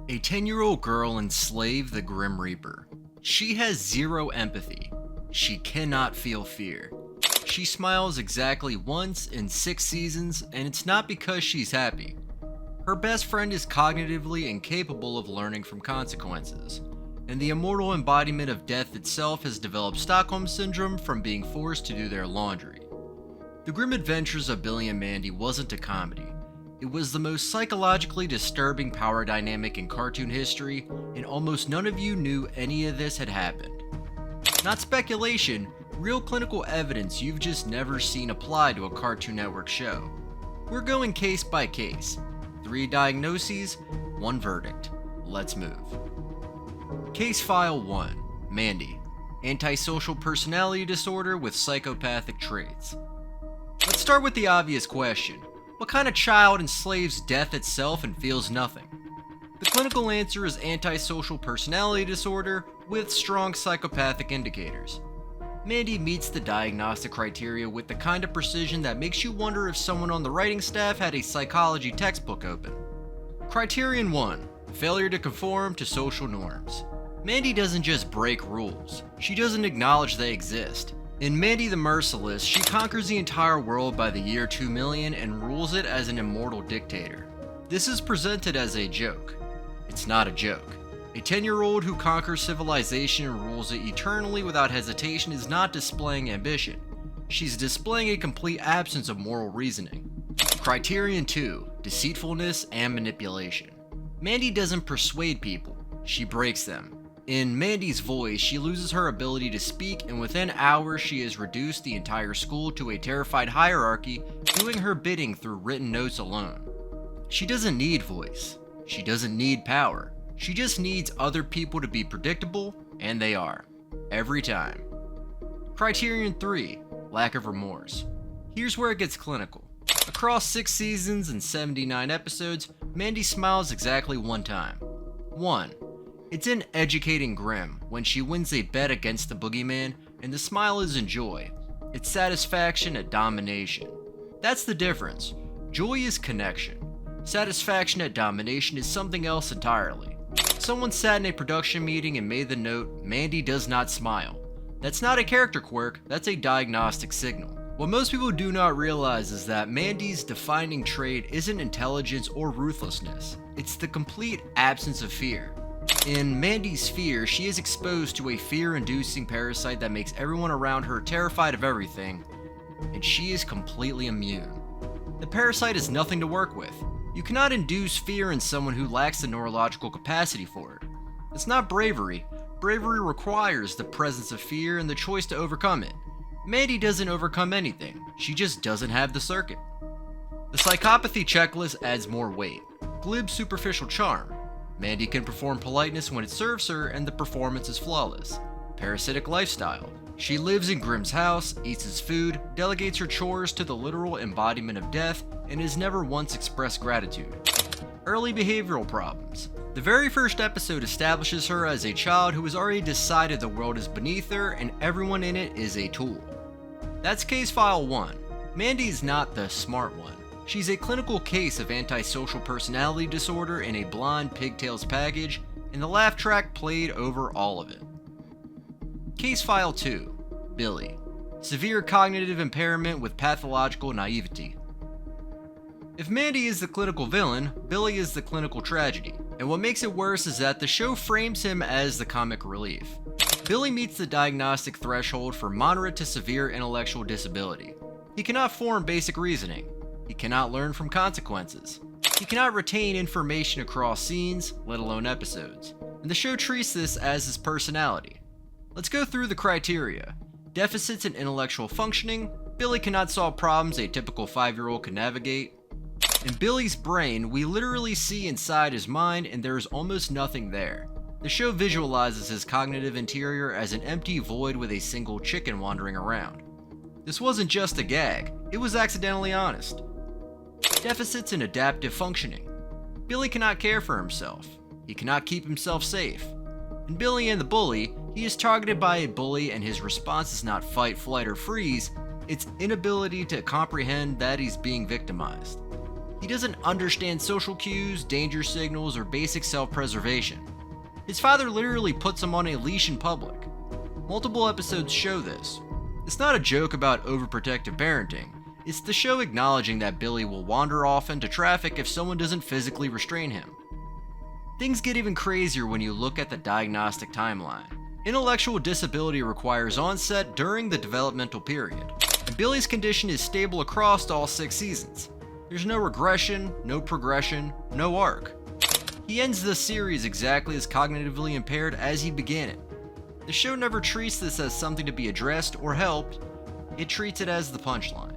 A 10-year-old girl enslaved the Grim Reaper. She has zero empathy. She cannot feel fear. She smiles exactly once in 6 seasons, and it's not because she's happy. Her best friend is cognitively incapable of learning from consequences, and the immortal embodiment of death itself has developed Stockholm Syndrome from being forced to do their laundry. The Grim Adventures of Billy and Mandy wasn't a comedy. It was the most psychologically disturbing power dynamic in cartoon history, and almost none of you knew any of this had happened. Not speculation, real clinical evidence you've just never seen applied to a Cartoon Network show. We're going case by case. 3 diagnoses, 1 verdict. Let's move. Case File 1. Mandy. Antisocial Personality Disorder with psychopathic traits. Let's start with the obvious question. What kind of child enslaves death itself and feels nothing? The clinical answer is antisocial personality disorder with strong psychopathic indicators. Mandy meets the diagnostic criteria with the kind of precision that makes you wonder if someone on the writing staff had a psychology textbook open. Criterion 1. Failure to conform to social norms. Mandy doesn't just break rules, she doesn't acknowledge they exist. In Mandy the Merciless, she conquers the entire world by the year 2000 and rules it as an immortal dictator. This is presented as a joke. It's not a joke. A 10-year-old who conquers civilization and rules it eternally without hesitation is not displaying ambition. She's displaying a complete absence of moral reasoning. Criterion 2. Deceitfulness and manipulation. Mandy doesn't persuade people, she breaks them. In Mandy's voice, she loses her ability to speak, and within hours she has reduced the entire school to a terrified hierarchy, doing her bidding through written notes alone. She doesn't need voice. She doesn't need power. She just needs other people to be predictable, and they are. Every time. Criterion 3. Lack of remorse. Here's where it gets clinical. Across 6 seasons and 79 episodes, Mandy smiles exactly 1 time. 1. It's in Educating Grim, when she wins a bet against the boogeyman, and the smile isn't joy. It's satisfaction at domination. That's the difference. Joy is connection. Satisfaction at domination is something else entirely. Someone sat in a production meeting and made the note, "Mandy does not smile." That's not a character quirk, that's a diagnostic signal. What most people do not realize is that Mandy's defining trait isn't intelligence or ruthlessness. It's the complete absence of fear. In Mandy's fear, she is exposed to a fear-inducing parasite that makes everyone around her terrified of everything, and she is completely immune. The parasite has nothing to work with. You cannot induce fear in someone who lacks the neurological capacity for it. It's not bravery. Bravery requires the presence of fear and the choice to overcome it. Mandy doesn't overcome anything, she just doesn't have the circuit. The psychopathy checklist adds more weight. Glib superficial charm. Mandy can perform politeness when it serves her, and the performance is flawless. Parasitic lifestyle. She lives in Grim's house, eats his food, delegates her chores to the literal embodiment of death, and has never once expressed gratitude. Early behavioral problems. The very first episode establishes her as a child who has already decided the world is beneath her and everyone in it is a tool. That's case file 1. Mandy is not the smart one. She's a clinical case of antisocial personality disorder in a blonde pigtails package, and the laugh track played over all of it. Case File 2. Billy. Severe cognitive impairment with pathological naivety. If Mandy is the clinical villain, Billy is the clinical tragedy, and what makes it worse is that the show frames him as the comic relief. Billy meets the diagnostic threshold for moderate to severe intellectual disability. He cannot form basic reasoning. He cannot learn from consequences. He cannot retain information across scenes, let alone episodes. And the show treats this as his personality. Let's go through the criteria. Deficits in intellectual functioning. Billy cannot solve problems a typical 5-year-old can navigate. In Billy's brain, we literally see inside his mind and there is almost nothing there. The show visualizes his cognitive interior as an empty void with a single chicken wandering around. This wasn't just a gag, it was accidentally honest. Deficits in adaptive functioning. Billy cannot care for himself. He cannot keep himself safe. In Billy and the Bully, he is targeted by a bully and his response is not fight, flight, or freeze, it's inability to comprehend that he's being victimized. He doesn't understand social cues, danger signals, or basic self-preservation. His father literally puts him on a leash in public. Multiple episodes show this. It's not a joke about overprotective parenting. It's the show acknowledging that Billy will wander off into traffic if someone doesn't physically restrain him. Things get even crazier when you look at the diagnostic timeline. Intellectual disability requires onset during the developmental period, and Billy's condition is stable across all 6 seasons. There's no regression, no progression, no arc. He ends the series exactly as cognitively impaired as he began it. The show never treats this as something to be addressed or helped, it treats it as the punchline.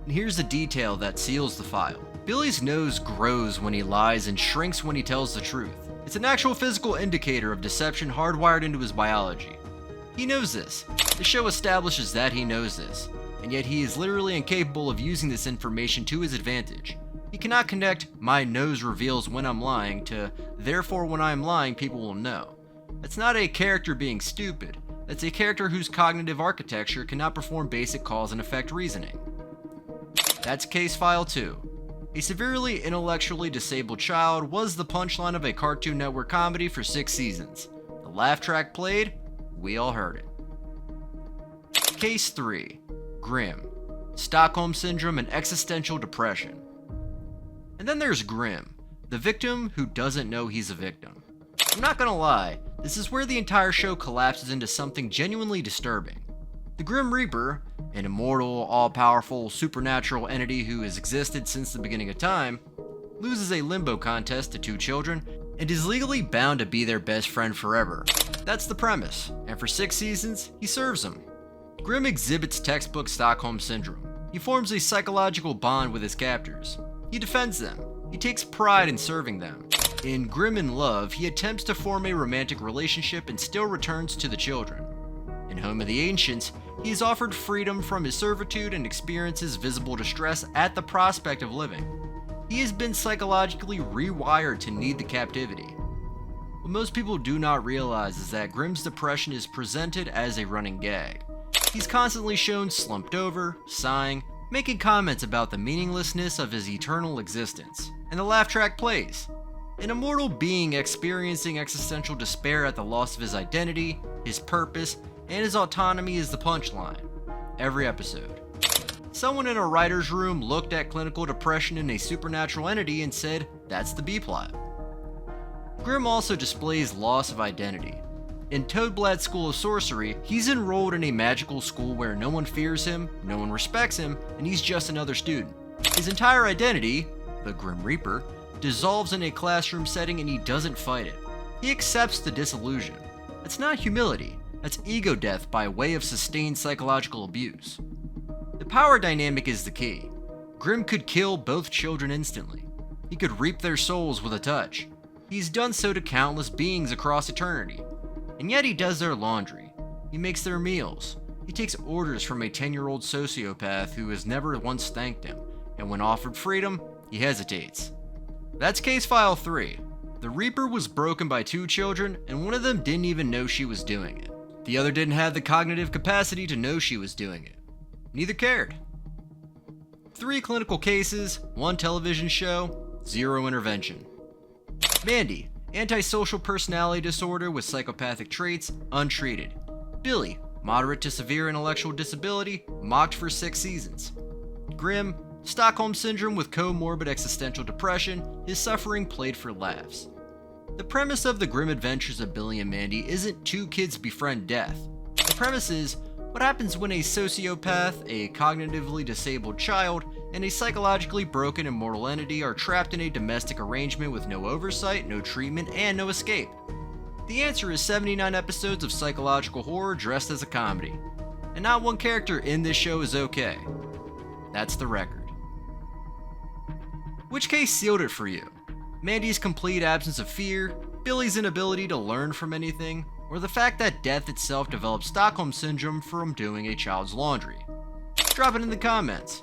And here's the detail that seals the file. Billy's nose grows when he lies and shrinks when he tells the truth. It's an actual physical indicator of deception hardwired into his biology. He knows this. The show establishes that he knows this, and yet he is literally incapable of using this information to his advantage. He cannot connect "my nose reveals when I'm lying" to "therefore when I'm lying people will know." That's not a character being stupid, that's a character whose cognitive architecture cannot perform basic cause and effect reasoning. That's case file 2. A severely intellectually disabled child was the punchline of a Cartoon Network comedy for 6 seasons. The laugh track played, we all heard it. Case 3. Grim. Stockholm Syndrome and existential depression. And then there's Grim, the victim who doesn't know he's a victim. I'm not gonna lie, this is where the entire show collapses into something genuinely disturbing. The Grim Reaper, an immortal, all-powerful, supernatural entity who has existed since the beginning of time, loses a limbo contest to 2 children and is legally bound to be their best friend forever. That's the premise, and for 6 seasons, he serves them. Grim exhibits textbook Stockholm Syndrome. He forms a psychological bond with his captors. He defends them. He takes pride in serving them. In Grim in Love, he attempts to form a romantic relationship and still returns to the children. In Home of the Ancients, he is offered freedom from his servitude and experiences visible distress at the prospect of living. He has been psychologically rewired to need the captivity. What most people do not realize is that Grim's depression is presented as a running gag. He's constantly shown slumped over, sighing, making comments about the meaninglessness of his eternal existence, and the laugh track plays. An immortal being experiencing existential despair at the loss of his identity, his purpose, and his autonomy is the punchline. Every episode. Someone in a writer's room looked at clinical depression in a supernatural entity and said, that's the B-plot. Grim also displays loss of identity. In Toadblad's School of Sorcery, he's enrolled in a magical school where no one fears him, no one respects him, and he's just another student. His entire identity, the Grim Reaper, dissolves in a classroom setting and he doesn't fight it. He accepts the disillusion. That's not humility, that's ego death by way of sustained psychological abuse. The power dynamic is the key. Grim could kill both children instantly. He could reap their souls with a touch. He's done so to countless beings across eternity. And yet he does their laundry. He makes their meals. He takes orders from a 10-year-old sociopath who has never once thanked him, and when offered freedom, he hesitates. That's case file 3. The Reaper was broken by 2 children, and one of them didn't even know she was doing it. The other didn't have the cognitive capacity to know she was doing it. Neither cared. 3 clinical cases, 1 television show, 0 intervention. Mandy, Antisocial Personality Disorder with psychopathic traits, untreated. Billy, moderate to severe intellectual disability, mocked for 6 seasons. Grim, Stockholm Syndrome with comorbid existential depression, his suffering played for laughs. The premise of the grim adventures of Billy and Mandy isn't 2 kids befriend death. The premise is, what happens when a sociopath, a cognitively disabled child, and a psychologically broken immortal entity are trapped in a domestic arrangement with no oversight, no treatment, and no escape? The answer is 79 episodes of psychological horror dressed as a comedy. And not one character in this show is okay. That's the record. Which case sealed it for you? Mandy's complete absence of fear, Billy's inability to learn from anything, or the fact that death itself developed Stockholm Syndrome from doing a child's laundry? Drop it in the comments.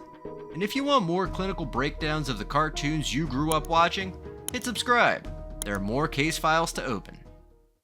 And if you want more clinical breakdowns of the cartoons you grew up watching, hit subscribe. There are more case files to open.